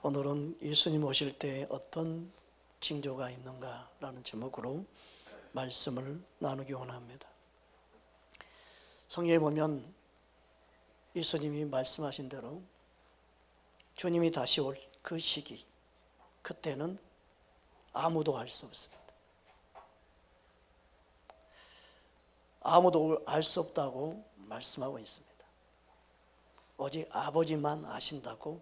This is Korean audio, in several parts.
오늘은 예수님 오실 때 어떤 징조가 있는가라는 제목으로 말씀을 나누기 원합니다. 성경에 보면 예수님이 말씀하신 대로 주님이 다시 올 그 시기, 그때는 아무도 알 수 없습니다. 아무도 알 수 없다고 말씀하고 있습니다. 오직 아버지만 아신다고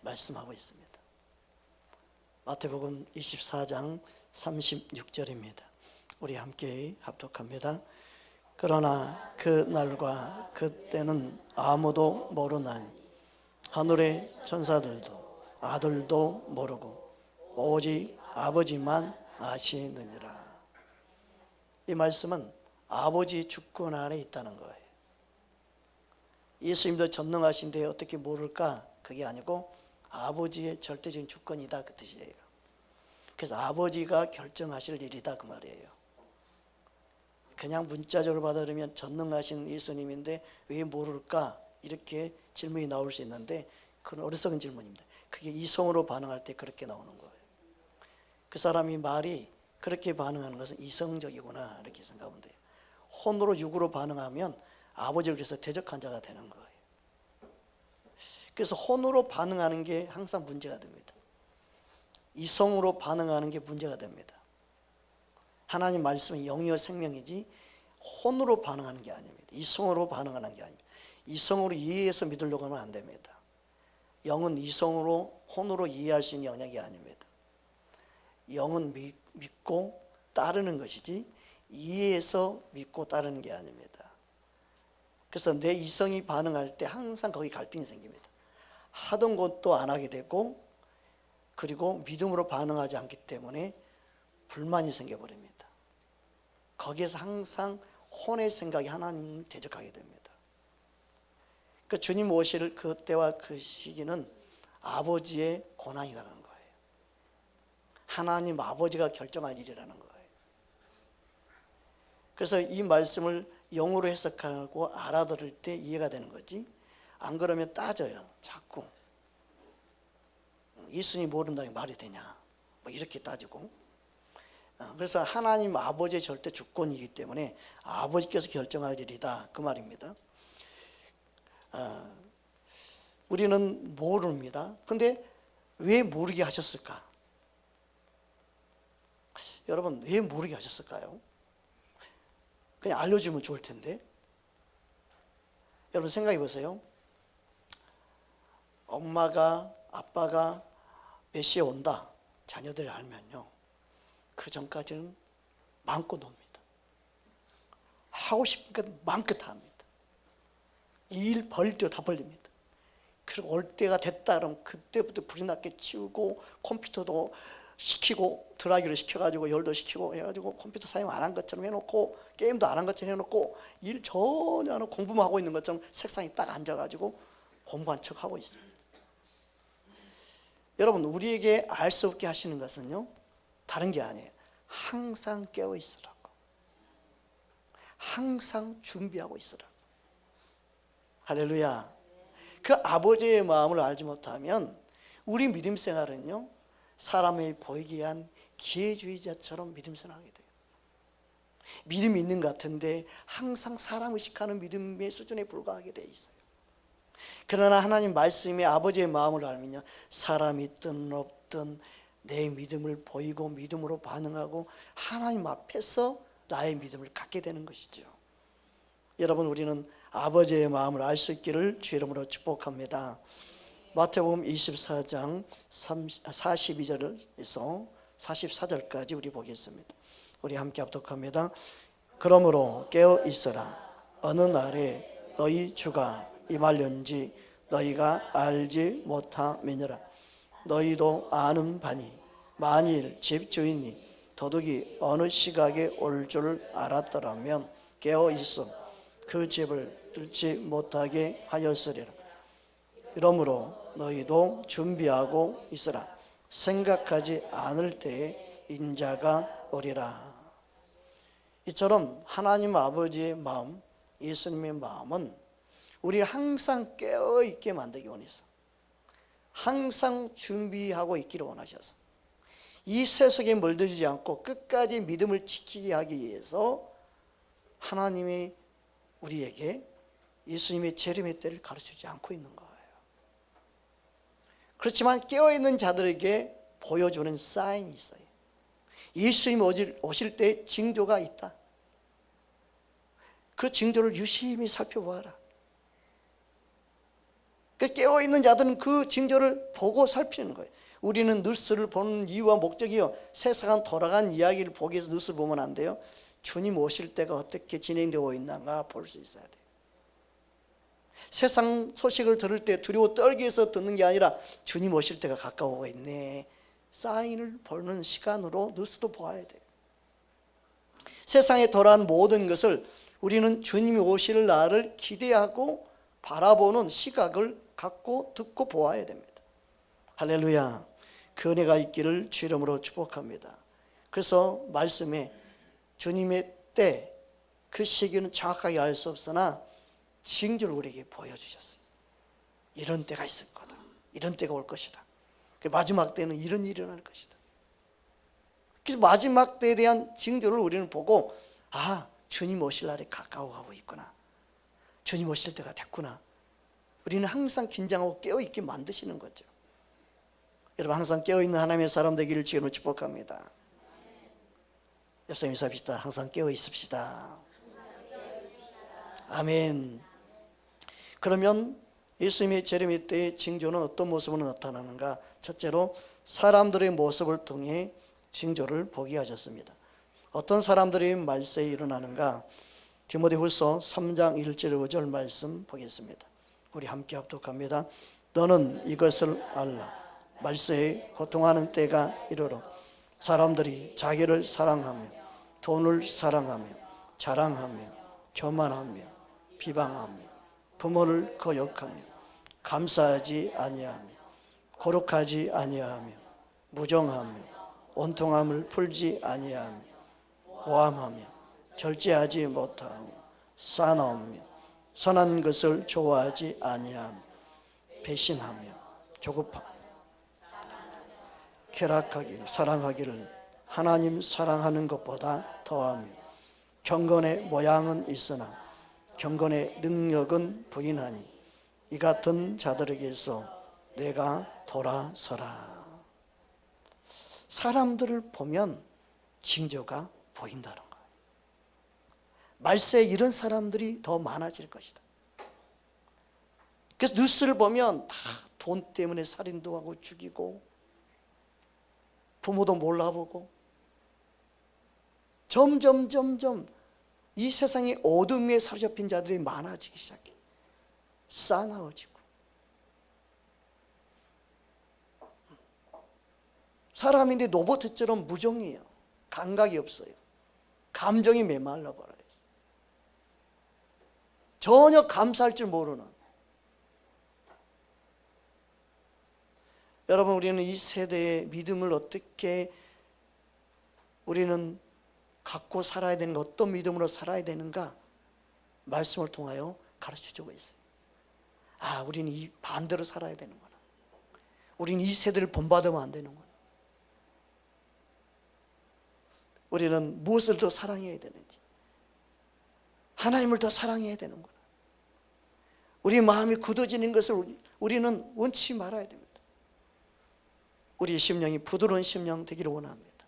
말씀하고 있습니다. 마태복음 24장 36절입니다. 우리 함께 합독합니다. 그러나 그 날과 그때는 아무도 모르나니 하늘의 천사들도 아들도 모르고 오직 아버지만 아시느니라. 이 말씀은 아버지 주권 안에 있다는 거예요. 예수님도 전능하신데 어떻게 모를까? 그게 아니고 아버지의 절대적인 주권이다, 그 뜻이에요. 그래서 아버지가 결정하실 일이다, 그 말이에요. 그냥 문자적으로 받아들이면 전능하신 예수님인데 왜 모를까? 이렇게 질문이 나올 수 있는데 그건 어리석은 질문입니다. 그게 이성으로 반응할 때 그렇게 나오는 거예요. 그 사람이 말이 그렇게 반응하는 것은 이성적이구나, 이렇게 생각하면 돼요. 혼으로 육으로 반응하면 아버지를 위해서 대적한 자가 되는 거예요. 그래서 혼으로 반응하는 게 항상 문제가 됩니다. 이성으로 반응하는 게 문제가 됩니다. 하나님 말씀은 영이요 생명이지 혼으로 반응하는 게 아닙니다. 이성으로 반응하는 게 아닙니다. 이성으로 이해해서 믿으려고 하면 안 됩니다. 영은 이성으로 혼으로 이해할 수 있는 영역이 아닙니다. 영은 믿고 따르는 것이지 이해해서 믿고 따르는 게 아닙니다. 그래서 내 이성이 반응할 때 항상 거기 갈등이 생깁니다. 하던 것도 안 하게 되고, 그리고 믿음으로 반응하지 않기 때문에 불만이 생겨버립니다. 거기에서 항상 혼의 생각이 하나님을 대적하게 됩니다. 그 주님 오실 그때와 그 시기는 아버지의 고난이라는 거예요. 하나님 아버지가 결정할 일이라는 거예요. 그래서 이 말씀을 영으로 해석하고 알아들을 때 이해가 되는 거지, 안 그러면 따져요. 자꾸 예수님 모른다니 말이 되냐, 뭐 이렇게 따지고. 그래서 하나님 아버지의 절대 주권이기 때문에 아버지께서 결정할 일이다, 그 말입니다. 우리는 모릅니다. 근데 왜 모르게 하셨을까? 여러분, 왜 모르게 하셨을까요? 그냥 알려주면 좋을 텐데. 여러분 생각해 보세요. 엄마가 아빠가 몇 시에 온다 자녀들이 알면요, 그 전까지는 마음껏 놉니다. 하고 싶은 것 마음껏 합니다. 일 벌릴 때 다 벌립니다. 그리고 올 때가 됐다 그러면 그때부터 불이 났게 치우고, 컴퓨터도 시키고, 드라이기를 시켜가지고 열도 시키고 해가지고 컴퓨터 사용 안 한 것처럼 해놓고, 게임도 안 한 것처럼 해놓고, 일 전혀 안 하고 공부만 하고 있는 것처럼 책상에 딱 앉아가지고 공부한 척하고 있습니다. 여러분, 우리에게 알 수 없게 하시는 것은요, 다른 게 아니에요. 항상 깨어 있으라고, 항상 준비하고 있으라고. 할렐루야. 그 아버지의 마음을 알지 못하면 우리 믿음 생활은요, 사람이 보이기 위한 기회주의자처럼 믿음 생활하게 돼요. 믿음이 있는 것 같은데 항상 사람 의식하는 믿음의 수준에 불과하게 돼 있어요. 그러나 하나님 말씀이 아버지의 마음을 알면요, 사람이 있든 없든 내 믿음을 보이고 믿음으로 반응하고 하나님 앞에서 나의 믿음을 갖게 되는 것이죠. 여러분, 우리는 아버지의 마음을 알 수 있기를 주 이름으로 축복합니다. 마태복음 24장 42절에서 44절까지 우리 보겠습니다. 우리 함께 합독합니다. 그러므로 깨어 있어라. 어느 날에 너희 주가 임하련지 너희가 알지 못함이니라. 너희도 아는 바니 만일 집주인이 도둑이 어느 시각에 올 줄 알았더라면 깨어 있어 그 집을 뚫지 못하게 하였으리라. 그러므로 너희도 준비하고 있으라. 생각하지 않을 때에 인자가 오리라. 이처럼 하나님 아버지의 마음, 예수님의 마음은 우리를 항상 깨어있게 만들기 원해서 항상 준비하고 있기를 원하셔서 이 세속에 물들지 않고 끝까지 믿음을 지키게 하기 위해서 하나님이 우리에게 예수님의 재림의 때를 가르치지 않고 있는 거예요. 그렇지만 깨어있는 자들에게 보여주는 사인이 있어요. 예수님 오실 때 징조가 있다. 그 징조를 유심히 살펴보아라. 깨어있는 자들은 그 징조를 보고 살피는 거예요. 우리는 뉴스를 보는 이유와 목적이요, 세상은 돌아간 이야기를 보기 위해서 뉴스를 보면 안 돼요. 주님 오실 때가 어떻게 진행되고 있는가 볼 수 있어야 돼요. 세상 소식을 들을 때 두려워 떨기 위해서 듣는 게 아니라 주님 오실 때가 가까워오고 있네, 사인을 보는 시간으로 뉴스도 보아야 돼요. 세상에 돌아간 모든 것을 우리는 주님이 오실 날을 기대하고 바라보는 시각을 갖고 듣고 보아야 됩니다. 할렐루야. 그 은혜가 있기를 주 이름으로 축복합니다. 그래서 말씀에 주님의 때, 그 시기는 정확하게 알 수 없으나 징조를 우리에게 보여주셨어요. 이런 때가 있을 거다, 이런 때가 올 것이다, 마지막 때는 이런 일이 일어날 것이다. 그래서 마지막 때에 대한 징조를 우리는 보고, 아, 주님 오실 날이 가까워가고 있구나, 주님 오실 때가 됐구나. 우리는 항상 긴장하고 깨어있게 만드시는 거죠. 여러분, 항상 깨어있는 하나님의 사람 되기를 주님으로 축복합니다. 옆사람 인사합시다. 항상 깨어 있읍시다. 아멘. 그러면 예수님의 재림의 때의 징조는 어떤 모습으로 나타나는가? 첫째로 사람들의 모습을 통해 징조를 보게 하셨습니다. 어떤 사람들이 말세에 일어나는가? 디모데후서 3장 1절 5절 말씀 보겠습니다. 우리 함께 합독합니다. 너는 이것을 알라. 말세에 고통하는 때가 이르러 사람들이 자기를 사랑하며 돈을 사랑하며 자랑하며 교만하며 비방하며 부모를 거역하며 감사하지 아니하며 거룩하지 아니하며 무정하며 온통함을 풀지 아니하며 모함하며 절제하지 못하며 싸나우며 선한 것을 좋아하지 아니하며 배신하며 조급하며 쾌락하기를 사랑하기를 하나님 사랑하는 것보다 더하며 경건의 모양은 있으나 경건의 능력은 부인하니 이 같은 자들에게서 내가 돌아서라. 사람들을 보면 징조가 보인다는 거예요. 말세에 이런 사람들이 더 많아질 것이다. 그래서 뉴스를 보면 다 돈 때문에 살인도 하고 죽이고 부모도 몰라보고 점점 이 세상에 어둠에 사로잡힌 자들이 많아지기 시작해. 싸나워지고 사람인데 로봇처럼 무정해요. 감각이 없어요. 감정이 메말라 버려요. 전혀 감사할 줄 모르는. 여러분, 우리는 이 세대의 믿음을 어떻게 우리는 갖고 살아야 되는가, 어떤 믿음으로 살아야 되는가 말씀을 통하여 가르쳐주고 있어요. 아, 우리는 이 반대로 살아야 되는구나. 우리는 이 세대를 본받으면 안 되는구나. 우리는 무엇을 더 사랑해야 되는지, 하나님을 더 사랑해야 되는구나. 우리 마음이 굳어지는 것을 우리는 원치 말아야 됩니다. 우리의 심령이 부드러운 심령 되기를 원합니다.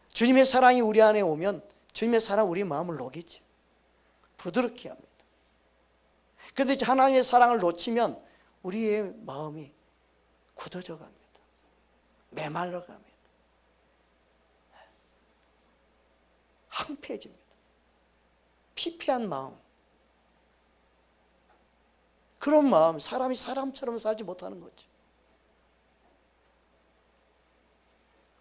주님의 사랑이 우리 안에 오면 주님의 사랑 우리 마음을 녹이죠. 부드럽게 합니다. 그런데 하나님의 사랑을 놓치면 우리의 마음이 굳어져 갑니다. 메말라 갑니다. 황폐해집니다. 피폐한 마음. 그런 마음, 사람이 사람처럼 살지 못하는 거죠.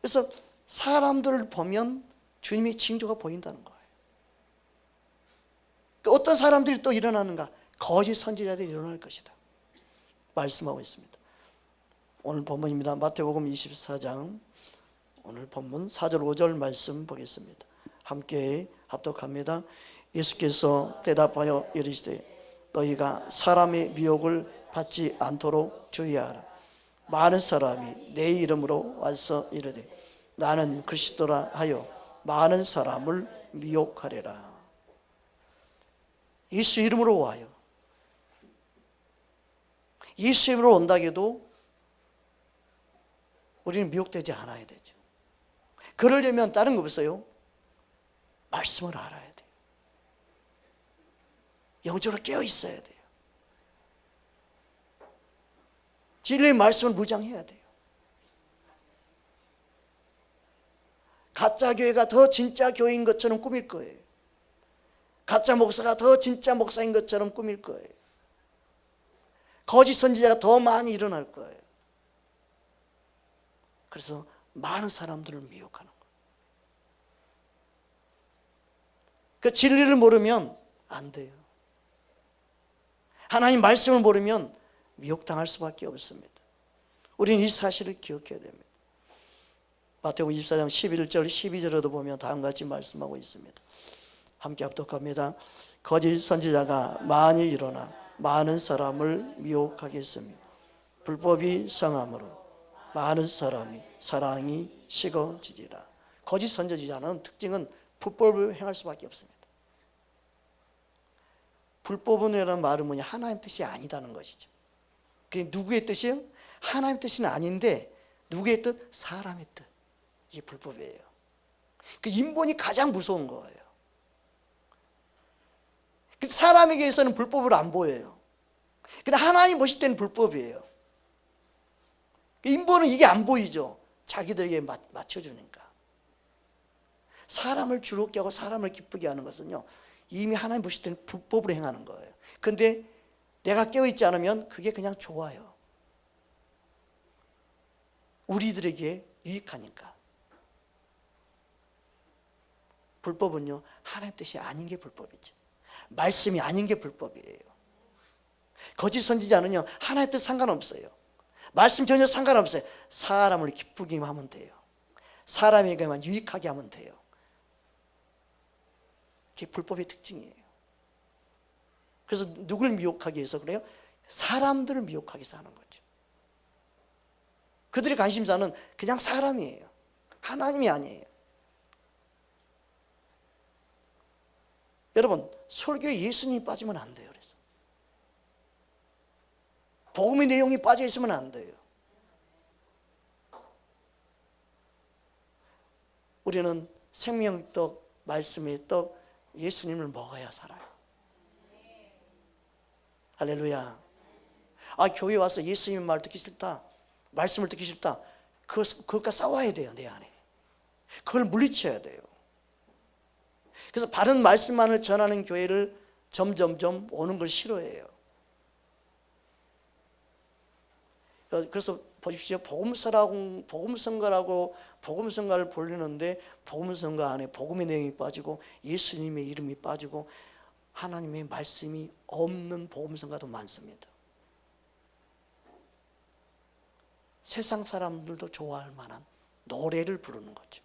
그래서 사람들을 보면 주님의 징조가 보인다는 거예요. 어떤 사람들이 또 일어나는가? 거짓 선지자들이 일어날 것이다 말씀하고 있습니다. 오늘 본문입니다. 마태복음 24장 오늘 본문 4절 5절 말씀 보겠습니다. 함께 합독합니다. 예수께서 대답하여 이르시되 너희가 사람의 미혹을 받지 않도록 주의하라. 많은 사람이 내 이름으로 와서 이르되 나는 그리스도라 하여 많은 사람을 미혹하리라. 예수 이름으로 와요. 예수 이름으로 온다고 해도 우리는 미혹되지 않아야 되죠. 그러려면 다른 거 없어요. 말씀을 알아야 돼요. 영적으로 깨어 있어야 돼요. 진리의 말씀을 무장해야 돼요. 가짜 교회가 더 진짜 교회인 것처럼 꾸밀 거예요. 가짜 목사가 더 진짜 목사인 것처럼 꾸밀 거예요. 거짓 선지자가 더 많이 일어날 거예요. 그래서 많은 사람들을 미혹하는 거예요. 그 진리를 모르면 안 돼요. 하나님 말씀을 모르면 미혹당할 수밖에 없습니다. 우리는 이 사실을 기억해야 됩니다. 마태복음 24장 11절 12절에도 보면 다음과 같이 말씀하고 있습니다. 함께 합독합니다. 거짓 선지자가 많이 일어나 많은 사람을 미혹하겠으며 불법이 성함으로 많은 사람이 사랑이 식어지리라. 거짓 선지자는 특징은 불법을 행할 수밖에 없습니다. 불법은이라는 말은 뭐냐? 하나님 뜻이 아니다는 것이죠. 그게 누구의 뜻이요? 하나님 뜻은 아닌데 누구의 뜻? 사람의 뜻. 이게 불법이에요. 그 인본이 가장 무서운 거예요. 사람에게서는 불법을 안 보여요. 근데 하나님 보실 때는 불법이에요. 인본은 이게 안 보이죠. 자기들에게 맞춰주니까. 사람을 즐겁게 하고 사람을 기쁘게 하는 것은요, 이미 하나님 보실 때는 불법으로 행하는 거예요. 근데 내가 깨어있지 않으면 그게 그냥 좋아요. 우리들에게 유익하니까. 불법은요, 하나님 뜻이 아닌 게 불법이죠. 말씀이 아닌 게 불법이에요. 거짓 선지자는요, 하나님 뜻 상관없어요. 말씀 전혀 상관없어요. 사람을 기쁘게 하면 돼요. 사람에게만 유익하게 하면 돼요. 그게 불법의 특징이에요. 그래서 누굴 미혹하기 위해서 그래요? 사람들을 미혹하기 위해서 하는 거죠. 그들의 관심사는 그냥 사람이에요. 하나님이 아니에요. 여러분, 설교에 예수님이 빠지면 안 돼요. 그래서 복음의 내용이 빠져 있으면 안 돼요. 우리는 생명의 떡, 말씀의 떡, 예수님을 먹어야 살아요. 할렐루야. 아, 교회 와서 예수님 말 듣기 싫다, 말씀을 듣기 싫다, 그것과 싸워야 돼요. 내 안에 그걸 물리쳐야 돼요. 그래서 바른 말씀만을 전하는 교회를 점점점 오는 걸 싫어해요. 그래서 보십시오. 복음성가라고 복음성가를 부르는데 복음성가 안에 복음의 내용이 빠지고 예수님의 이름이 빠지고 하나님의 말씀이 없는 복음성가도 많습니다. 세상 사람들도 좋아할 만한 노래를 부르는 거죠.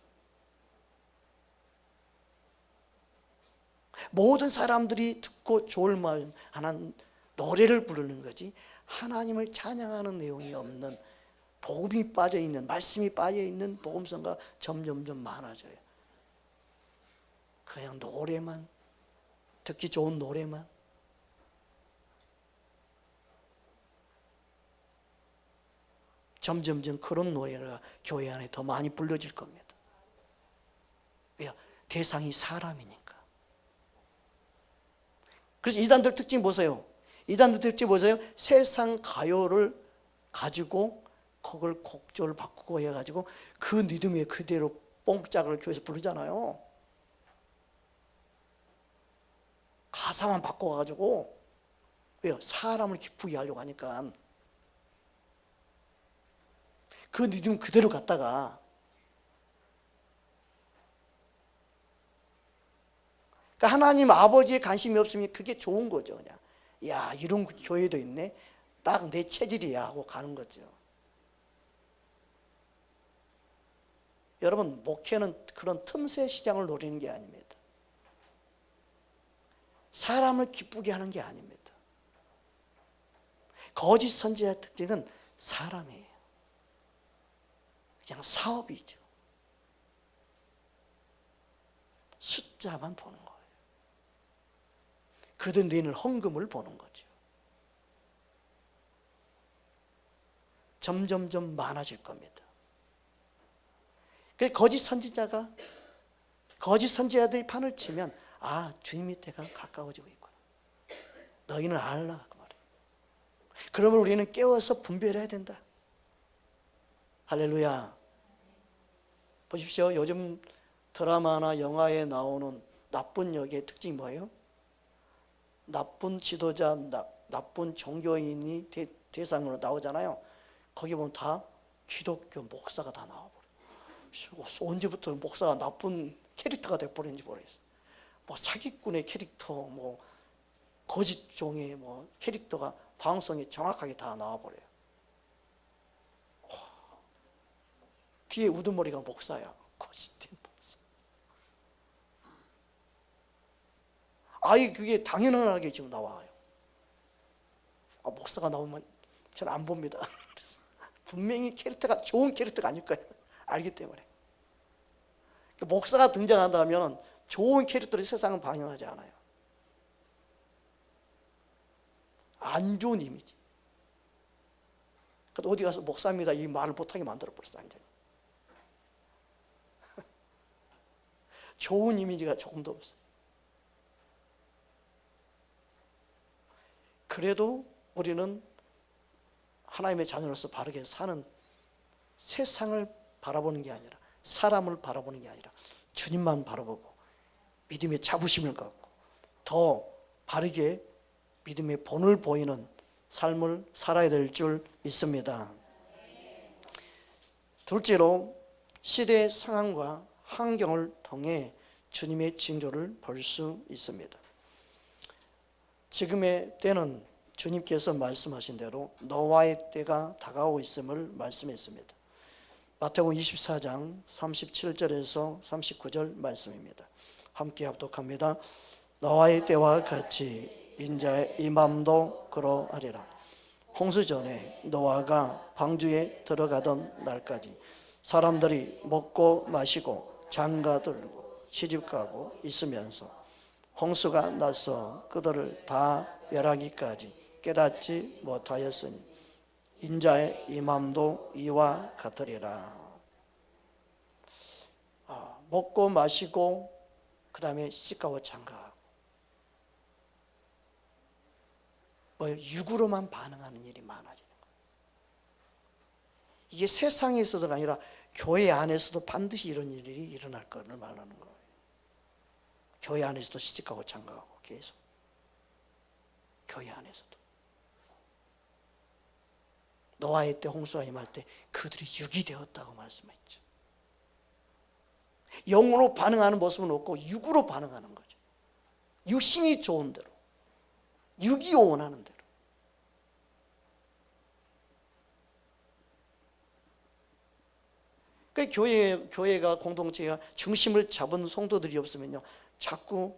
모든 사람들이 듣고 좋을 만한 노래를 부르는 거지, 하나님을 찬양하는 내용이 없는, 복음이 빠져있는, 말씀이 빠져있는 복음성가 점점점 많아져요. 그냥 노래만, 듣기 좋은 노래만. 점점점 그런 노래가 교회 안에 더 많이 불려질 겁니다. 왜요? 대상이 사람이니까. 그래서 이단들 특징 보세요. 이단들 특징 보세요. 세상 가요를 가지고 그걸 곡조를 바꾸고 해가지고 그 리듬에 그대로 뽕짝을 교회에서 부르잖아요. 가사만 바꿔가지고. 왜요? 사람을 기쁘게 하려고 하니까. 그 리듬 그대로 갖다가 그러니까 하나님 아버지의 관심이 없으면 그게 좋은 거죠. 그냥 야, 이런 교회도 있네, 딱 내 체질이야 하고 가는 거죠. 여러분, 목회는 그런 틈새 시장을 노리는 게 아닙니다. 사람을 기쁘게 하는 게 아닙니다. 거짓 선지자의 특징은 사람이에요. 그냥 사업이죠. 숫자만 보는 거예요. 그들 내는 헌금을 보는 거죠. 점점점 많아질 겁니다. 그래서 거짓 선지자들이 판을 치면 주님 밑에가 가까워지고 있구나. 너희는 알라 그 말이에요. 그러면 우리는 깨워서 분별해야 된다. 할렐루야. 보십시오. 요즘 드라마나 영화에 나오는 나쁜 역의 특징이 뭐예요? 나쁜 지도자, 나쁜 종교인이 대상으로 나오잖아요. 거기 보면 다 기독교 목사가 다 나와버려요. 언제부터 목사가 나쁜 캐릭터가 돼버린지 모르겠어요. 뭐 사기꾼의 캐릭터, 뭐 거짓종의 뭐 캐릭터가 방송에 정확하게 다 나와버려요. 뒤에 우두머리가 목사야. 거짓된 목사. 그게 당연하게 지금 나와요. 목사가 나오면 저는 안 봅니다. 분명히 캐릭터가 좋은 캐릭터가 아닐 거예요. 알기 때문에. 목사가 등장한다면 좋은 캐릭터를 세상은 반영하지 않아요. 안 좋은 이미지. 그래서 어디 가서 목사입니다 이 말을 못하게 만들어버렸어. 완전히. 좋은 이미지가 조금도 없어요. 그래도 우리는 하나님의 자녀로서 바르게 사는, 세상을 바라보는 게 아니라, 사람을 바라보는 게 아니라 주님만 바라보고 믿음의 자부심을 갖고 더 바르게 믿음의 본을 보이는 삶을 살아야 될 줄 믿습니다. 둘째로, 시대의 상황과 환경을 통해 주님의 징조를 볼 수 있습니다. 지금의 때는 주님께서 말씀하신 대로 노아의 때가 다가오고 있음을 말씀했습니다. 마태복음 24장 37절에서 39절 말씀입니다. 함께 합독합니다. 노아의 때와 같이 인자의 임함도 그러하리라. 홍수 전에 노아가 방주에 들어가던 날까지 사람들이 먹고 마시고 장가들고 시집가고 있으면서 홍수가 나서 그들을 다 멸하기까지 깨닫지 못하였으니 인자의 임함도 이와 같으리라. 먹고 마시고 그 다음에 시집가고 장가하고, 육으로만 반응하는 일이 많아지는 거예요. 이게 세상에서도 아니라 교회 안에서도 반드시 이런 일이 일어날 것을 말하는 거예요. 교회 안에서도 시집가고 장가가고 계속. 교회 안에서도. 노아의 때 홍수가 임할 때 그들이 육이 되었다고 말씀했죠. 영으로 반응하는 모습은 없고 육으로 반응하는 거죠. 육신이 좋은 대로, 육이 원하는 대로. 그 교회가, 공동체가 중심을 잡은 성도들이 없으면요, 자꾸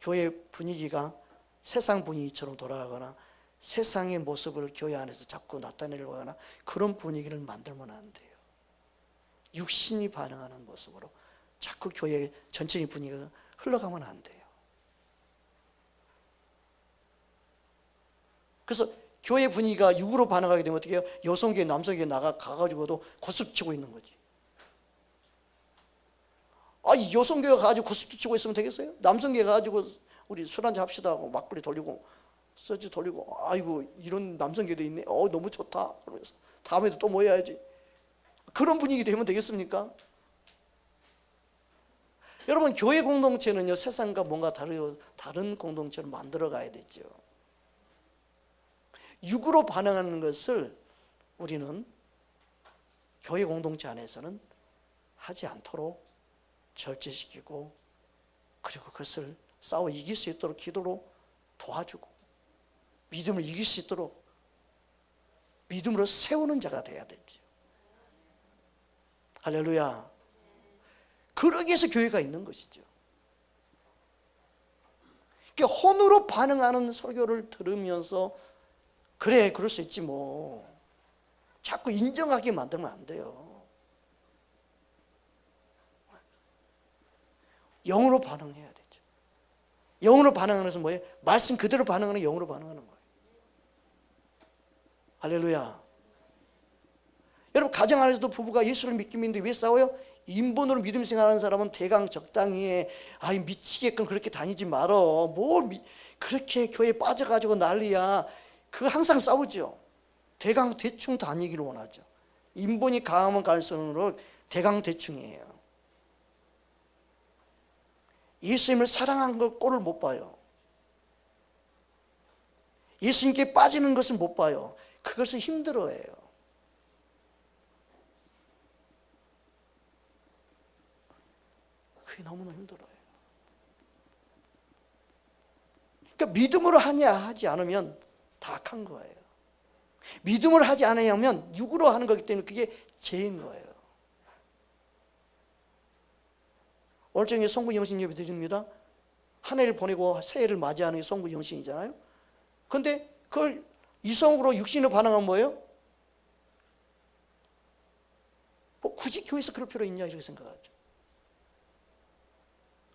교회 분위기가 세상 분위기처럼 돌아가거나 세상의 모습을 교회 안에서 자꾸 나타내려고 하거나 그런 분위기를 만들면 안 돼요. 육신이 반응하는 모습으로 자꾸 교회 전체의 분위기가 흘러가면 안 돼요. 그래서 교회 분위기가 육으로 반응하게 되면 어떻게 해요? 여성교회, 남성교회 가가지고도 고스톱 치고 있는 거지. 여성교회가 가지고 고스톱 치고 있으면 되겠어요? 남성교회 가지고 우리 술 한잔 합시다 하고 막걸리 돌리고 소주 돌리고, 이런 남성교회도 있네, 너무 좋다 그러면서 다음에도 또 모여야지, 그런 분위기 되면 되겠습니까? 여러분, 교회 공동체는요, 세상과 뭔가 다른 공동체를 만들어 가야 되죠. 육으로 반응하는 것을 우리는 교회 공동체 안에서는 하지 않도록 절제시키고, 그리고 그것을 싸워 이길 수 있도록 기도로 도와주고, 믿음을 이길 수 있도록 믿음으로 세우는 자가 돼야 되죠. 할렐루야. 그러기 위해서 교회가 있는 것이죠. 그러니까 혼으로 반응하는 설교를 들으면서 그래, 그럴 수 있지 뭐, 자꾸 인정하게 만들면 안 돼요. 영으로 반응해야 되죠. 영으로 반응하는 것은 뭐예요? 말씀 그대로 반응하는 영으로 반응하는 거예요. 할렐루야. 여러분, 가정 안에서도 부부가 예수를 믿긴 믿는데 왜 싸워요? 인본으로 믿음 생활하는 사람은 대강 적당히 해. 아이, 미치게끔 그렇게 다니지 말어. 그렇게 교회에 빠져가지고 난리야. 그거 항상 싸우죠. 대강 대충 다니기를 원하죠. 인본이 강하면 갈수록 대강 대충이에요. 예수님을 사랑한 걸 꼴을 못 봐요. 예수님께 빠지는 것을 못 봐요. 그것을 힘들어해요. 그게 너무나 힘들어요. 그러니까 믿음으로 하냐 하지 않으면 다 악한 거예요. 믿음으로 하지 않으면 육으로 하는 거기 때문에 그게 죄인 거예요. 오늘 저녁에 송구 영신 예배 드립니다. 한 해를 보내고 새해를 맞이하는 게 송구 영신이잖아요. 그런데 그걸 이성으로 육신으로 반응하면 뭐예요? 뭐 굳이 교회에서 그럴 필요 있냐 이렇게 생각하죠.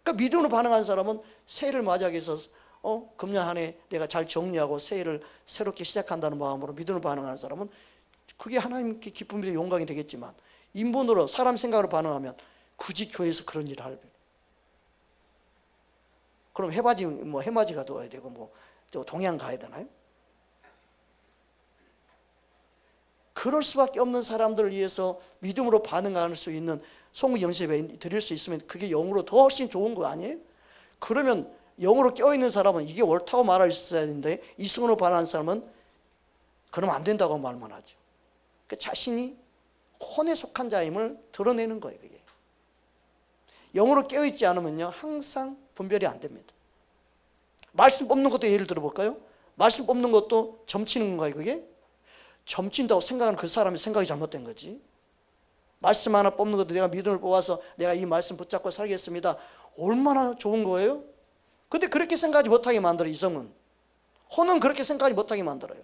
그러니까 믿음으로 반응하는 사람은 새해를 맞이하기 위해서 금년 한 해 내가 잘 정리하고 새해를 새롭게 시작한다는 마음으로 믿음으로 반응하는 사람은 그게 하나님께 기쁨이 영광이 되겠지만, 인본으로 사람 생각으로 반응하면 굳이 교회에서 그런 일을 할 필요. 그럼 해맞이 가둬야 되고 또 동양 가야 되나요? 그럴 수밖에 없는 사람들을 위해서 믿음으로 반응할 수 있는 송구 영접에 드릴 수 있으면 그게 영으로 더 훨씬 좋은 거 아니에요? 그러면 영으로 깨어있는 사람은 이게 옳다고 말할 수 있어야 되는데, 이성으로 반응하는 사람은 그러면 안 된다고 말만 하죠. 그러니까 자신이 혼에 속한 자임을 드러내는 거예요. 그게 영으로 깨어있지 않으면요 항상 분별이 안 됩니다. 말씀 뽑는 것도 예를 들어볼까요? 말씀 뽑는 것도 점치는 건가요? 그게 점친다고 생각하는 그 사람의 생각이 잘못된 거지. 말씀 하나 뽑는 것도 내가 믿음을 뽑아서 내가 이 말씀 붙잡고 살겠습니다, 얼마나 좋은 거예요? 근데 그렇게 생각하지 못하게 만들어요. 이성은, 혼은 그렇게 생각하지 못하게 만들어요.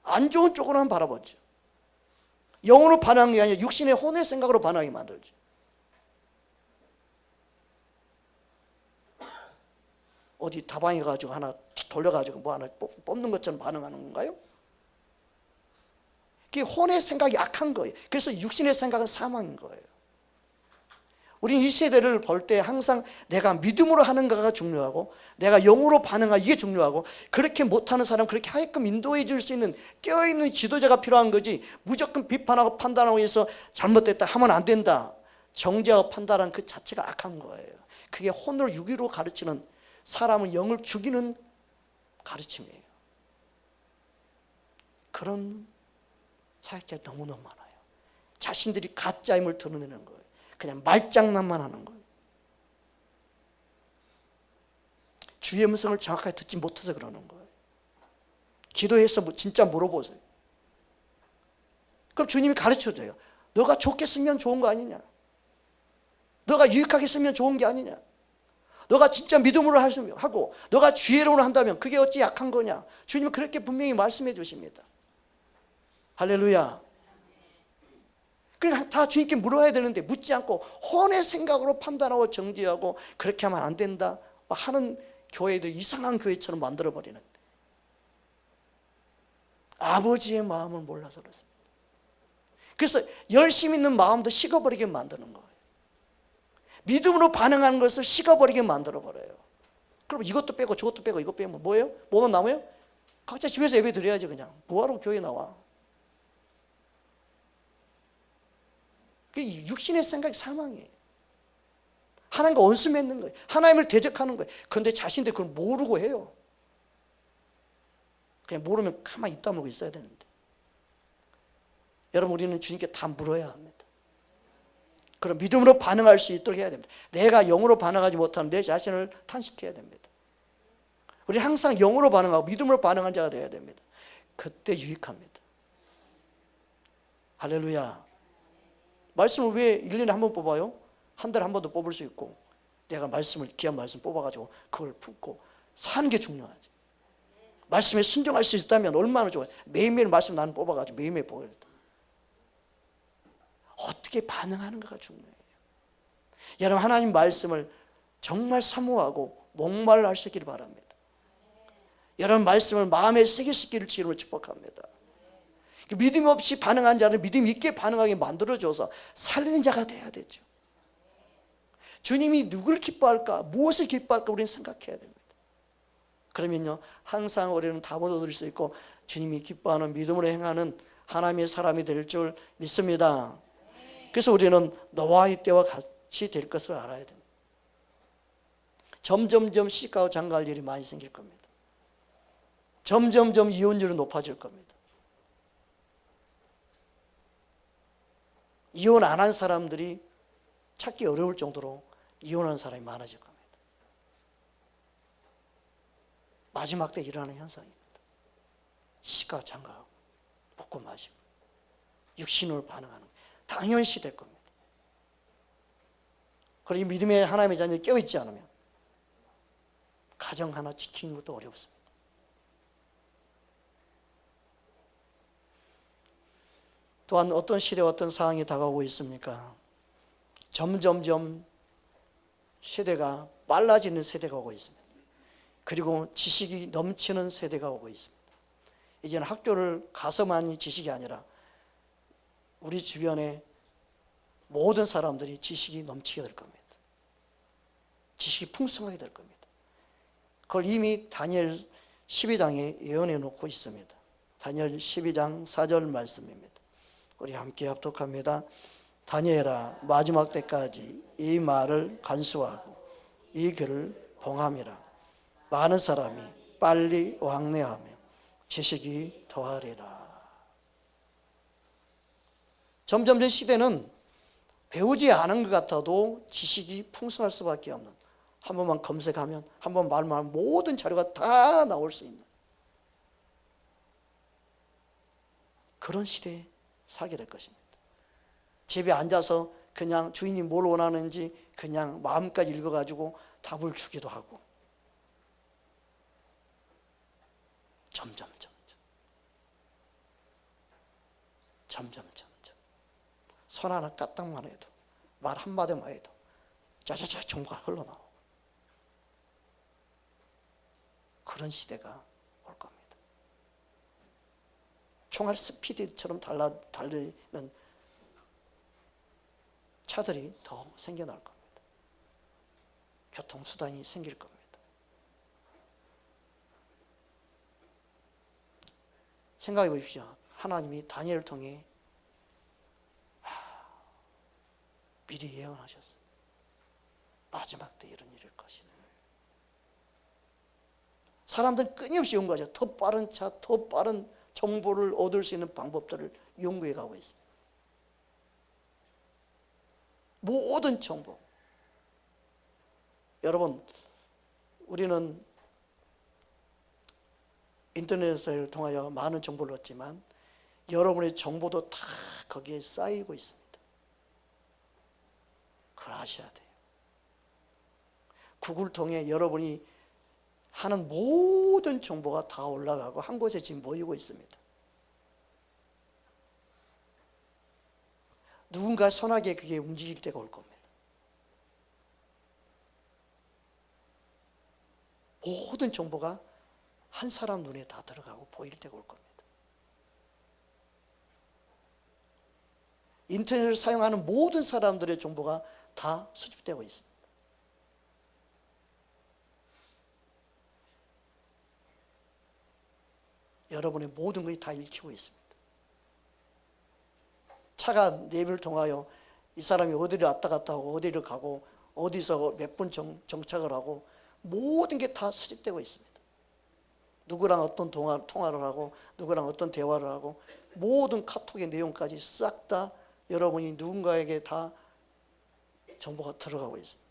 안 좋은 쪽으로만 바라보죠. 영으로 반응하는 게 아니라 육신의 혼의 생각으로 반응하게 만들죠. 어디 다방에 가지고 하나 돌려가지고 뭐 하나 뽑는 것처럼 반응하는 건가요? 그게 혼의 생각이 악한 거예요. 그래서 육신의 생각은 사망인 거예요. 우리는 이 세대를 볼 때 항상 내가 믿음으로 하는가가 중요하고 내가 영으로 반응하는 이게 중요하고, 그렇게 못하는 사람 그렇게 하게끔 인도해 줄 수 있는 깨어있는 지도자가 필요한 거지, 무조건 비판하고 판단하고 해서 잘못됐다 하면 안 된다 정죄하고 판단하는 그 자체가 악한 거예요. 그게 혼을 유기로 가르치는, 사람은 영을 죽이는 가르침이에요. 그런 사역자가 너무너무 많아요. 자신들이 가짜임을 드러내는 거예요. 그냥 말장난만 하는 거예요. 주의 음성을 정확하게 듣지 못해서 그러는 거예요. 기도해서 진짜 물어보세요. 그럼 주님이 가르쳐줘요. 너가 좋게 쓰면 좋은 거 아니냐, 너가 유익하게 쓰면 좋은 게 아니냐, 너가 진짜 믿음으로 하고 너가 지혜로운 한다면 그게 어찌 약한 거냐. 주님은 그렇게 분명히 말씀해 주십니다. 할렐루야. 그러니까 다 주님께 물어야 되는데 묻지 않고 혼의 생각으로 판단하고 정죄하고 그렇게 하면 안 된다 하는 교회들, 이상한 교회처럼 만들어버리는, 아버지의 마음을 몰라서 그렇습니다. 그래서 열심히 있는 마음도 식어버리게 만드는 거예요. 믿음으로 반응하는 것을 식어버리게 만들어버려요. 그럼 이것도 빼고 저것도 빼고 이것 빼면 뭐예요? 뭐만 남아요? 각자 집에서 예배 드려야지. 그냥 뭐하러 교회 나와. 육신의 생각이 사망이에요. 하나님과 원수 맺는 거예요. 하나님을 대적하는 거예요. 그런데 자신들 그걸 모르고 해요. 그냥 모르면 가만히 입 다물고 있어야 되는데, 여러분, 우리는 주님께 다 물어야 합니다. 그럼 믿음으로 반응할 수 있도록 해야 됩니다. 내가 영으로 반응하지 못하는 내 자신을 탄식해야 됩니다. 우리는 항상 영으로 반응하고 믿음으로 반응한 자가 되어야 됩니다. 그때 유익합니다. 할렐루야. 말씀을 왜 1년에 한 번 뽑아요? 한 달에 한 번도 뽑을 수 있고, 내가 말씀을, 귀한 말씀 뽑아가지고 그걸 품고 사는 게 중요하지. 말씀에 순종할 수 있다면 얼마나 좋아요. 매일매일 말씀 나는 뽑아가지고 매일매일 보여요. 어떻게 반응하는가가 중요해요. 여러분, 하나님 말씀을 정말 사모하고 목말라 할 수 있기를 바랍니다. 여러분, 말씀을 마음에 새길 수 있기를 주님으로 축복합니다. 믿음 없이 반응한 자는 믿음 있게 반응하게 만들어줘서 살리는 자가 돼야 되죠. 주님이 누굴 기뻐할까, 무엇을 기뻐할까 우리는 생각해야 됩니다. 그러면요, 항상 우리는 답을 얻을 수 있고 주님이 기뻐하는 믿음으로 행하는 하나님의 사람이 될 줄 믿습니다. 그래서 우리는 노아 이때와 같이 될 것을 알아야 됩니다. 점점점 시집가고 장가갈 일이 많이 생길 겁니다. 점점점 이혼율은 높아질 겁니다. 이혼 안 한 사람들이 찾기 어려울 정도로 이혼한 사람이 많아질 겁니다. 마지막 때 일어나는 현상입니다. 시집가고 장가가고 먹고 마시고 육신으로 반응하는, 당연시 될 겁니다. 그리고 믿음의 하나님의 자녀이 깨어있지 않으면 가정 하나 지키는 것도 어렵습니다. 또한 어떤 시대, 어떤 상황이 다가오고 있습니까? 점점점 세대가 빨라지는 세대가 오고 있습니다. 그리고 지식이 넘치는 세대가 오고 있습니다. 이제는 학교를 가서만이 지식이 아니라 우리 주변에 모든 사람들이 지식이 넘치게 될 겁니다. 지식이 풍성하게 될 겁니다. 그걸 이미 다니엘 12장에 예언해 놓고 있습니다. 다니엘 12장 4절 말씀입니다. 우리 함께 합독합니다. 다니엘아, 마지막 때까지 이 말을 간수하고 이 글을 봉함이라. 많은 사람이 빨리 왕래하며 지식이 더하리라. 점점 시대는 배우지 않은 것 같아도 지식이 풍성할 수밖에 없는, 한 번만 검색하면, 한 번 말만 하면 모든 자료가 다 나올 수 있는 그런 시대에 살게 될 것입니다. 집에 앉아서 그냥 주인이 뭘 원하는지 그냥 마음까지 읽어가지고 답을 주기도 하고, 점점 손 하나 까딱만 해도, 말 한마디만 해도 짜자자 정보가 흘러나오고, 그런 시대가 올 겁니다. 총알 스피드처럼 달리는 차들이 더 생겨날 겁니다. 교통수단이 생길 겁니다. 생각해 보십시오. 하나님이 다니엘을 통해 미리 예언하셨어요. 마지막 때 이런 일일 것이다. 사람들은 끊임없이 연구하죠. 더 빠른 차, 더 빠른 정보를 얻을 수 있는 방법들을 연구해 가고 있습니다. 모든 정보. 여러분, 우리는 인터넷을 통하여 많은 정보를 얻지만 여러분의 정보도 다 거기에 쌓이고 있습니다. 그걸 아셔야 돼요. 구글 통해 여러분이 하는 모든 정보가 다 올라가고 한 곳에 지금 모이고 있습니다. 누군가 손아귀에 그게 움직일 때가 올 겁니다. 모든 정보가 한 사람 눈에 다 들어가고 보일 때가 올 겁니다. 인터넷을 사용하는 모든 사람들의 정보가 다 수집되고 있습니다. 여러분의 모든 것이 다 읽히고 있습니다. 차가 내비를 통하여 이 사람이 어디를 왔다 갔다 하고 어디를 가고 어디서 몇 분 정착을 하고 모든 게 다 수집되고 있습니다. 누구랑 어떤 통화를 하고 누구랑 어떤 대화를 하고 모든 카톡의 내용까지 싹 다 여러분이 누군가에게 다 정보가 들어가고 있습니다.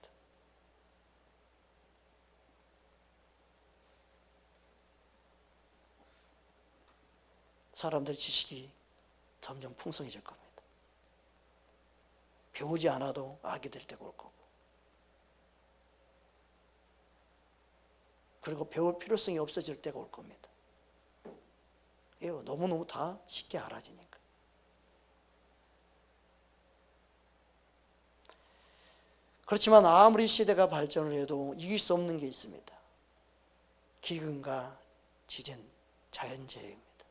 사람들의 지식이 점점 풍성해질 겁니다. 배우지 않아도 알게 될 때가 올 거고, 그리고 배울 필요성이 없어질 때가 올 겁니다. 너무너무 다 쉽게 알아지니까. 그렇지만 아무리 시대가 발전을 해도 이길 수 없는 게 있습니다. 기근과 지진, 자연재해입니다.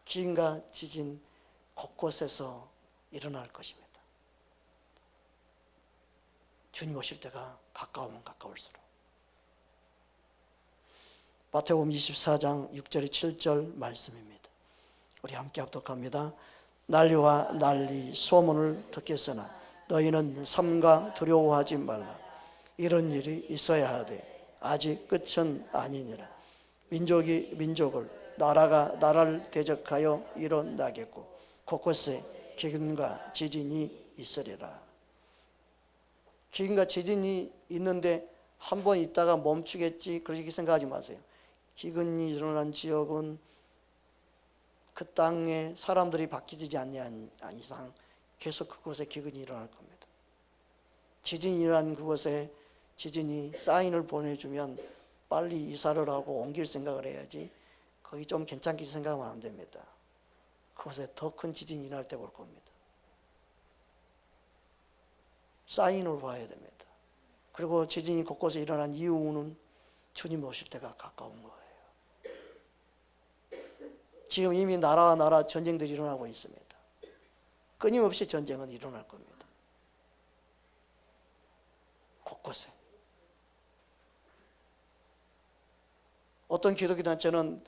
기근과 지진 곳곳에서 일어날 것입니다. 주님 오실 때가 가까우면 가까울수록. 마태복음 24장 6절에 7절 말씀입니다. 우리 함께 합독합니다. 난리와 난리 소문을 듣겠으나 너희는 삼가 두려워하지 말라. 이런 일이 있어야 하되 아직 끝은 아니니라. 민족이 민족을, 나라가 나라를 대적하여 일어나겠고 곳곳에 기근과 지진이 있으리라. 기근과 지진이 있는데 한 번 있다가 멈추겠지 그렇게 생각하지 마세요. 기근이 일어난 지역은 그 땅에 사람들이 바뀌지 않는 이상 계속 그곳에 기근이 일어날 겁니다. 지진이 일어난 그곳에 지진이 사인을 보내주면 빨리 이사를 하고 옮길 생각을 해야지 거기 좀 괜찮게 생각하면 안 됩니다. 그곳에 더 큰 지진이 일어날 때가 올 겁니다. 사인을 봐야 됩니다. 그리고 지진이 곳곳에 일어난 이유는 주님 오실 때가 가까운 거예요. 지금 이미 나라와 나라 전쟁들이 일어나고 있습니다. 끊임없이 전쟁은 일어날 겁니다. 곳곳에. 어떤 기독교 단체는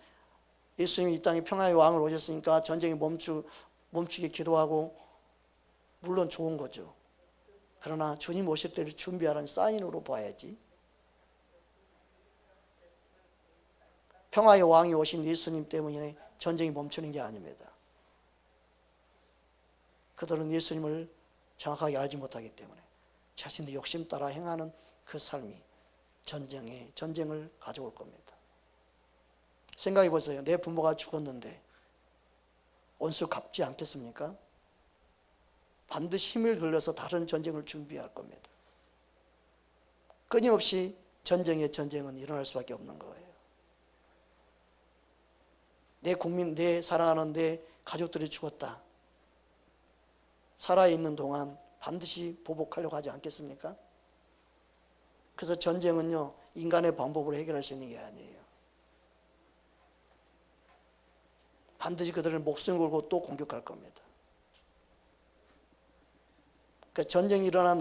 예수님이 이 땅에 평화의 왕을 오셨으니까 전쟁이 멈추게 기도하고, 물론 좋은 거죠. 그러나 주님 오실 때를 준비하라는 사인으로 봐야지. 평화의 왕이 오신 예수님 때문에 전쟁이 멈추는 게 아닙니다. 그들은 예수님을 정확하게 알지 못하기 때문에 자신의 욕심 따라 행하는 그 삶이 전쟁을 가져올 겁니다. 생각해 보세요. 내 부모가 죽었는데 원수 갚지 않겠습니까? 반드시 힘을 길러서 다른 전쟁을 준비할 겁니다. 끊임없이 전쟁은 일어날 수밖에 없는 거예요. 내 사랑하는 내 가족들이 죽었다. 살아있는 동안 반드시 보복하려고 하지 않겠습니까? 그래서 전쟁은요, 인간의 방법으로 해결할 수 있는 게 아니에요. 반드시 그들을 목숨 걸고 또 공격할 겁니다. 그러니까 전쟁이 일어난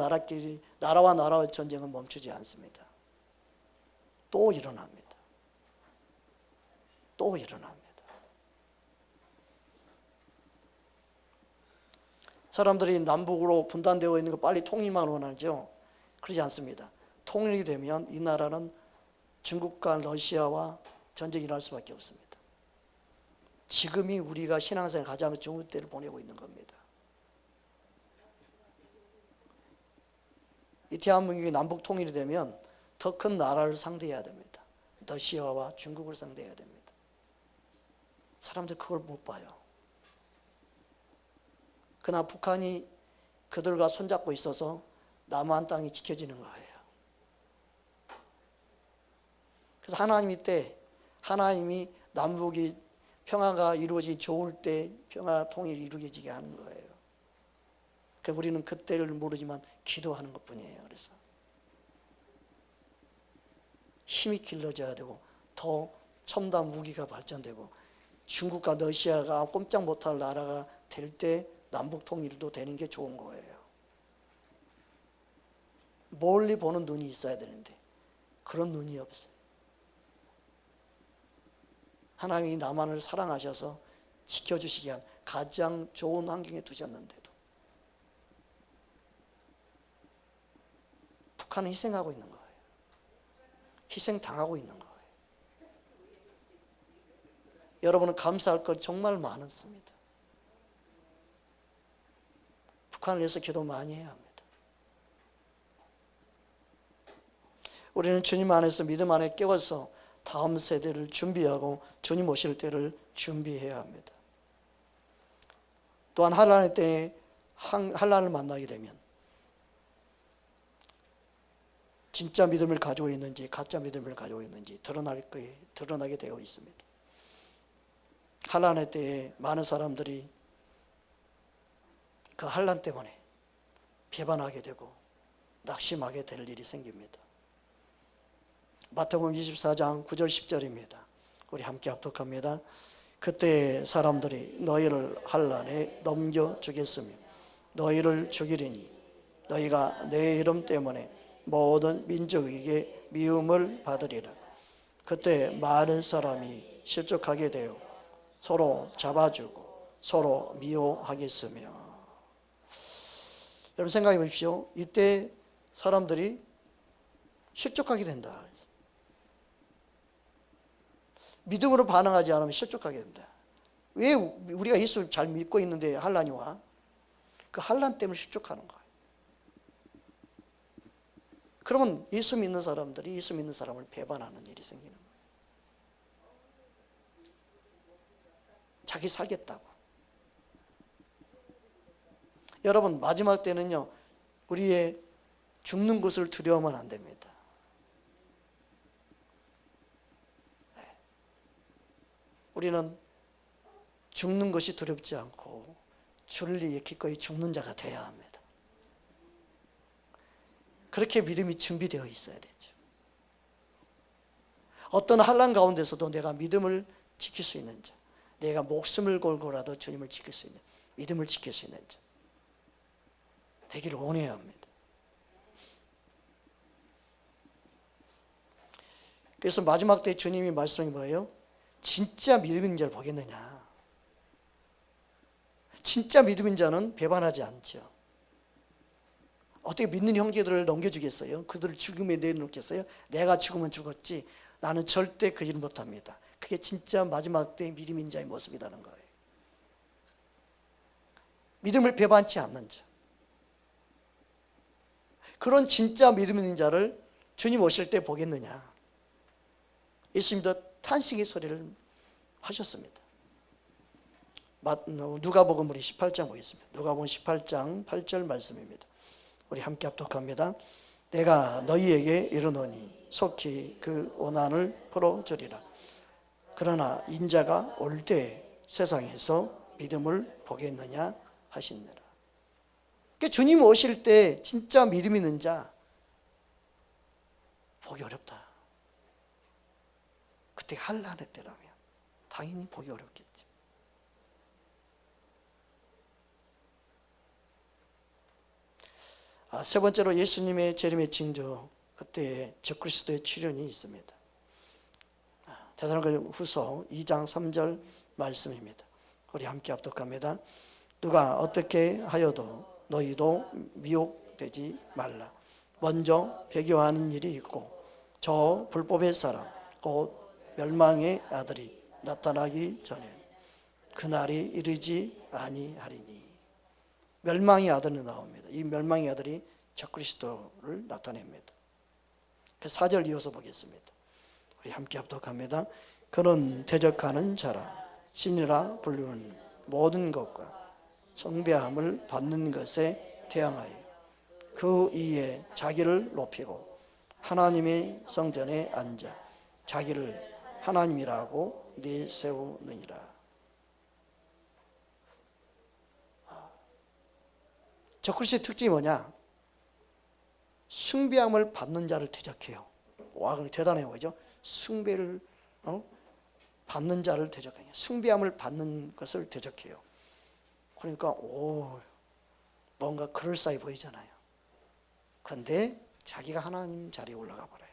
나라와 나라의 전쟁은 멈추지 않습니다. 또 일어납니다. 또 일어납니다. 사람들이 남북으로 분단되어 있는 거 빨리 통일만 원하죠. 그러지 않습니다. 통일이 되면 이 나라는 중국과 러시아와 전쟁이 일어날 수밖에 없습니다. 지금이 우리가 신앙생활 가장 좋은 때를 보내고 있는 겁니다. 이 대한민국이 남북 통일이 되면 더 큰 나라를 상대해야 됩니다. 러시아와 중국을 상대해야 됩니다. 사람들 그걸 못 봐요. 그러나 북한이 그들과 손잡고 있어서 남한 땅이 지켜지는 거예요. 그래서 하나님이 남북이 평화가 이루어지기 좋을 때 평화 통일이 이루어지게 하는 거예요. 그러니까 우리는 그때를 모르지만 기도하는 것뿐이에요. 그래서 힘이 길러져야 되고 더 첨단 무기가 발전되고 중국과 러시아가 꼼짝 못할 나라가 될 때 남북 통일도 되는 게 좋은 거예요. 멀리 보는 눈이 있어야 되는데 그런 눈이 없어요. 하나님이 남한을 사랑하셔서 지켜주시기 위한 가장 좋은 환경에 두셨는데도 북한은 희생하고 있는 거예요. 희생당하고 있는 거예요. 여러분은 감사할 것 정말 많습니다. 북한을 위해서 기도 많이 해야 합니다. 우리는 주님 안에서 믿음 안에 깨워서 다음 세대를 준비하고 주님 오실 때를 준비해야 합니다. 또한 환난의 때에 환난을 만나게 되면 진짜 믿음을 가지고 있는지 가짜 믿음을 가지고 있는지 드러나게 되어 있습니다. 환난의 때에 많은 사람들이 그 환난 때문에 배반하게 되고 낙심하게 될 일이 생깁니다. 마태복음 24장 9절 10절입니다. 우리 함께 합독합니다. 그때 사람들이 너희를 환난에 넘겨주겠으며 너희를 죽이리니 너희가 내 이름 때문에 모든 민족에게 미움을 받으리라. 그때 많은 사람이 실족하게 되어 서로 잡아주고 서로 미워하겠으며. 여러분 생각해 보십시오. 이때 사람들이 실족하게 된다. 믿음으로 반응하지 않으면 실족하게 된다. 왜 우리가 예수를 잘 믿고 있는데 환난이 와? 그 환난 때문에 실족하는 거예요. 그러면 예수 믿는 사람들이 예수 믿는 사람을 배반하는 일이 생기는 거예요. 자기 살겠다고. 여러분 마지막 때는요, 우리의 죽는 것을 두려워하면 안 됩니다. 우리는 죽는 것이 두렵지 않고 주를 위해 기꺼이 죽는 자가 되어야 합니다. 그렇게 믿음이 준비되어 있어야 되죠. 어떤 환난 가운데서도 내가 믿음을 지킬 수 있는 자, 내가 목숨을 걸고라도 주님을 지킬 수 있는, 믿음을 지킬 수 있는 자 되기를 원해야 합니다. 그래서 마지막 때 주님이 말씀이 뭐예요? 진짜 믿음인 자를 보겠느냐. 진짜 믿음인 자는 배반하지 않죠. 어떻게 믿는 형제들을 넘겨주겠어요? 그들을 죽음에 내놓겠어요? 내가 죽으면 죽었지 나는 절대 그 일 못합니다. 그게 진짜 마지막 때 믿음인 자의 모습이라는 거예요. 믿음을 배반치 않는 자, 그런 진짜 믿음 있는 자를 주님 오실 때 보겠느냐. 예수님도 탄식의 소리를 하셨습니다. 누가복음 우리 18장 보겠습니다. 누가복음 18장 8절 말씀입니다. 우리 함께 합독합니다. 내가 너희에게 이르노니 속히 그 고난을 풀어주리라. 그러나 인자가 올 때 세상에서 믿음을 보겠느냐 하시니라. 그러니까 주님 오실 때 진짜 믿음 있는 자 보기 어렵다. 그때 환난의 때라면 당연히 보기 어렵겠죠. 세 번째로 예수님의 재림의 징조, 그때 적그리스도의 출현이 있습니다. 데살로니가 후서 2장 3절 말씀입니다. 우리 함께 합독합니다. 누가 어떻게 하여도 너희도 미혹되지 말라. 먼저 배교하는 일이 있고 저 불법의 사람 곧 멸망의 아들이 나타나기 전에 그날이 이르지 아니하리니. 멸망의 아들이 나옵니다. 이 멸망의 아들이 적그리스도를 나타냅니다. 4절 이어서 보겠습니다. 우리 함께 합독합니다. 그는 대적하는 자라 신이라 부르는 모든 것과 숭배함을 받는 것에 대항하여 그 이에 자기를 높이고 하나님의 성전에 앉아 자기를 하나님이라고 내세우느니라. 적그리스도의 특징이 뭐냐? 숭배함을 받는 자를 대적해요. 와, 대단해요, 그죠? 숭배를 받는 자를 대적해요. 숭배함을 받는 것을 대적해요. 그러니까 뭔가 그럴싸해 보이잖아요. 그런데 자기가 하나님 자리에 올라가 버려요.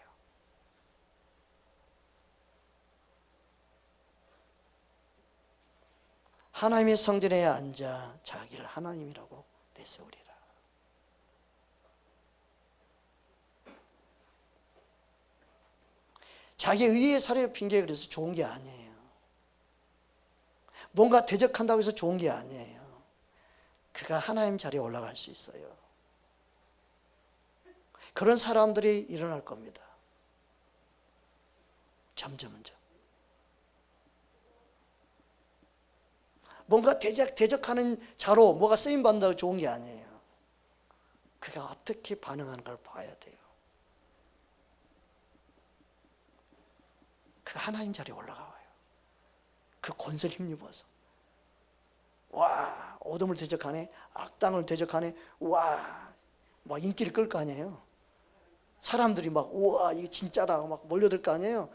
하나님의 성전에 앉아 자기를 하나님이라고 내세우리라. 자기 의의 사례 핑계 그래서 좋은 게 아니에요. 뭔가 대적한다고 해서 좋은 게 아니에요. 그가 하나님 자리에 올라갈 수 있어요. 그런 사람들이 일어날 겁니다. 점점점. 뭔가 대적하는 자로 뭐가 쓰임받는다고 좋은 게 아니에요. 그가 어떻게 반응하는 걸 봐야 돼요. 그가 하나님 자리에 올라가요. 그 권세를 힘입어서. 와, 어둠을 대적하네, 악당을 대적하네, 와, 막 인기를 끌 거 아니에요. 사람들이 막 우와 이게 진짜다 막 몰려들 거 아니에요.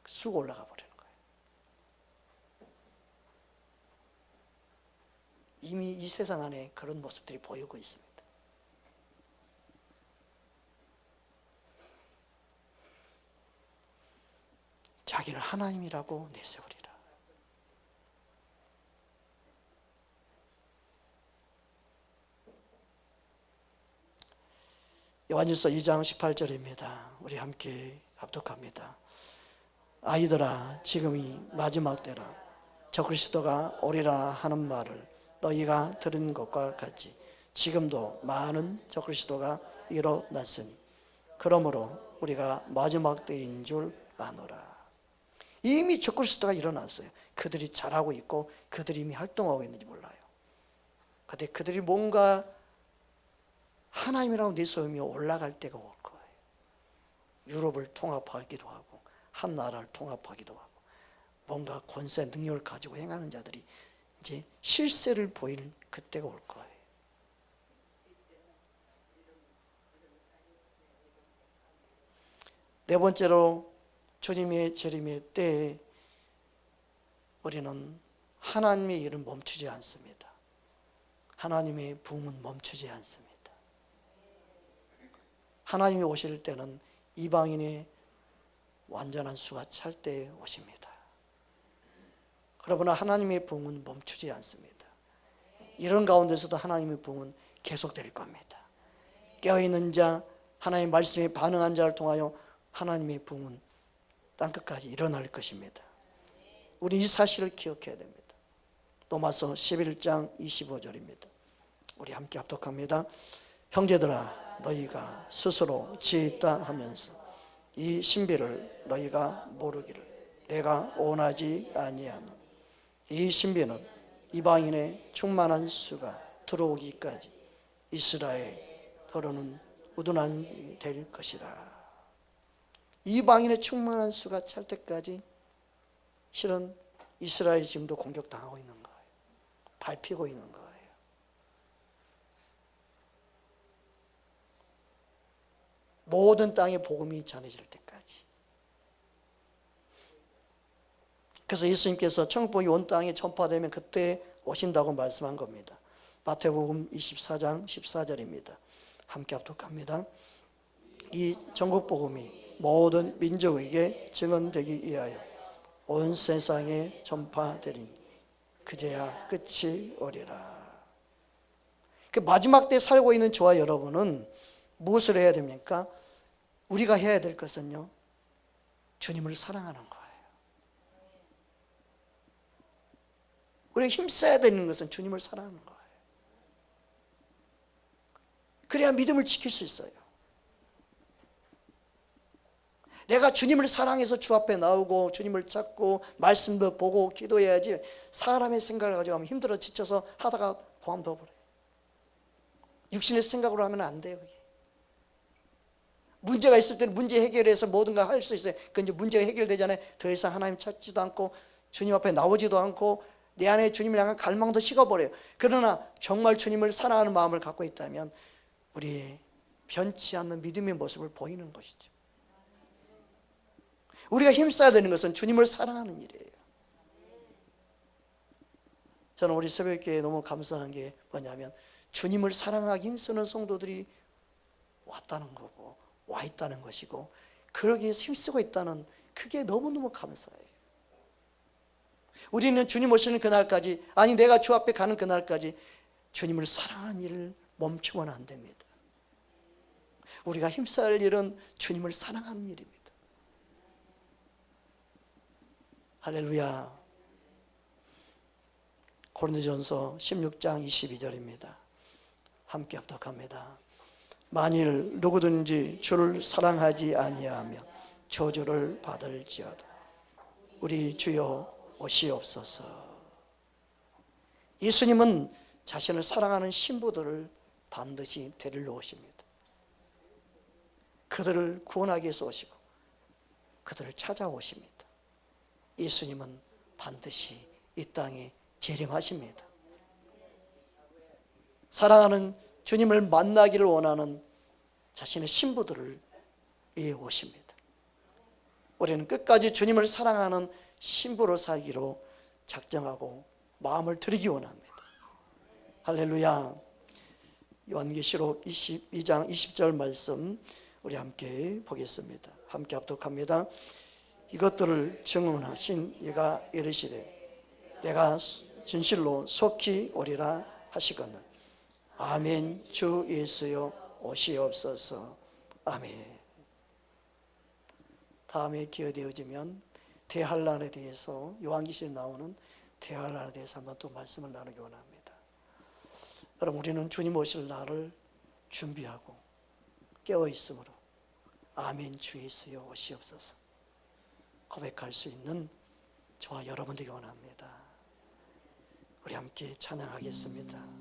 쑥 올라가 버리는 거예요. 이미 이 세상 안에 그런 모습들이 보이고 있습니다. 자기를 하나님이라고 내세우리라. 요한일서 2장 18절입니다. 우리 함께 합독합니다. 아이들아, 지금이 마지막 때라. 저 그리스도가 오리라 하는 말을 너희가 들은 것과 같이 지금도 많은 저 그리스도가 일어났으니 그러므로 우리가 마지막 때인 줄 아노라. 이미 저 그리스도가 일어났어요. 그들이 잘하고 있고 그들이 이미 활동하고 있는지 몰라요. 그런데 그들이 뭔가 하나님이라고 내세우며 올라갈 때가 올 거예요. 유럽을 통합하기도 하고 한 나라를 통합하기도 하고 뭔가 권세 능력을 가지고 행하는 자들이 이제 실세를 보일 그때가 올 거예요. 네 번째로 주님의 재림의 때에 우리는 하나님의 일은 멈추지 않습니다. 하나님의 부흥은 멈추지 않습니다. 하나님이 오실 때는 이방인의 완전한 수가 찰 때에 오십니다. 그러나 하나님의 부흥은 멈추지 않습니다. 이런 가운데서도 하나님의 부흥은 계속될 겁니다. 깨어있는 자, 하나님의 말씀에 반응한 자를 통하여 하나님의 부흥은 땅끝까지 일어날 것입니다. 우리 이 사실을 기억해야 됩니다. 로마서 11장 25절입니다. 우리 함께 합독합니다. 형제들아, 너희가 스스로 지혜 있다 하면서 이 신비를 너희가 모르기를 내가 원하지 아니하노. 이 신비는 이방인의 충만한 수가 들어오기까지 이스라엘 더러는 우둔한 될 것이라. 이방인의 충만한 수가 찰 때까지 실은 이스라엘이 지금도 공격당하고 있는 거예요. 밟히고 있는 거예요. 모든 땅에 복음이 전해질 때까지. 그래서 예수님께서 천국복음이 온 땅에 전파되면 그때 오신다고 말씀한 겁니다. 마태복음 24장 14절입니다. 함께 합독합니다. 이 천국복음이 모든 민족에게 증언되기 위하여 온 세상에 전파되리니 그제야 끝이 오리라. 그 마지막 때 살고 있는 저와 여러분은 무엇을 해야 됩니까? 우리가 해야 될 것은요, 주님을 사랑하는 거예요. 우리가 힘써야 되는 것은 주님을 사랑하는 거예요. 그래야 믿음을 지킬 수 있어요. 내가 주님을 사랑해서 주 앞에 나오고 주님을 찾고 말씀도 보고 기도해야지, 사람의 생각을 가지고 하면 힘들어 지쳐서 하다가 그만둬버려요. 육신의 생각으로 하면 안 돼요. 그게. 문제가 있을 때는 문제 해결해서 뭐든가 할 수 있어요. 그 이제 문제가 해결되잖아요. 더 이상 하나님 찾지도 않고 주님 앞에 나오지도 않고 내 안에 주님을 향한 갈망도 식어버려요. 그러나 정말 주님을 사랑하는 마음을 갖고 있다면 우리의 변치 않는 믿음의 모습을 보이는 것이죠. 우리가 힘써야 되는 것은 주님을 사랑하는 일이에요. 저는 우리 새벽교회에 너무 감사한 게 뭐냐면 주님을 사랑하기 힘쓰는 성도들이 왔다는 거고 와 있다는 것이고 그러기 위해서 힘쓰고 있다는, 그게 너무너무 감사해요. 우리는 주님 오시는 그날까지, 아니 내가 주 앞에 가는 그날까지 주님을 사랑하는 일을 멈추면 안 됩니다. 우리가 힘써야 할 일은 주님을 사랑하는 일입니다. 할렐루야. 고린도전서 16장 22절입니다. 함께 합독합니다. 만일 누구든지 주를 사랑하지 아니하며 저주를 받을지어다. 우리 주여 오시옵소서. 예수님은 자신을 사랑하는 신부들을 반드시 데리러 오십니다. 그들을 구원하기 위해서 오시고 그들을 찾아오십니다. 예수님은 반드시 이 땅에 재림하십니다. 사랑하는 주님을 만나기를 원하는 자신의 신부들을 위해 오십니다. 우리는 끝까지 주님을 사랑하는 신부로 살기로 작정하고 마음을 드리기 원합니다. 할렐루야. 요한계시록 22장 20절 말씀 우리 함께 보겠습니다. 함께 합독합니다. 이것들을 증언하신 이가 이르시되 내가 진실로 속히 오리라 하시거늘 아멘. 주 예수여 오시옵소서. 아멘. 다음에 기회되어지면 대환란에 대해서 요한계시록에 나오는 대환란에 대해서 한번 또 말씀을 나누기 원합니다. 여러분, 우리는 주님 오실 날을 준비하고 깨어 있으므로 아멘 주 예수여 오시옵소서 고백할 수 있는 저와 여러분 되기 원합니다. 우리 함께 찬양하겠습니다.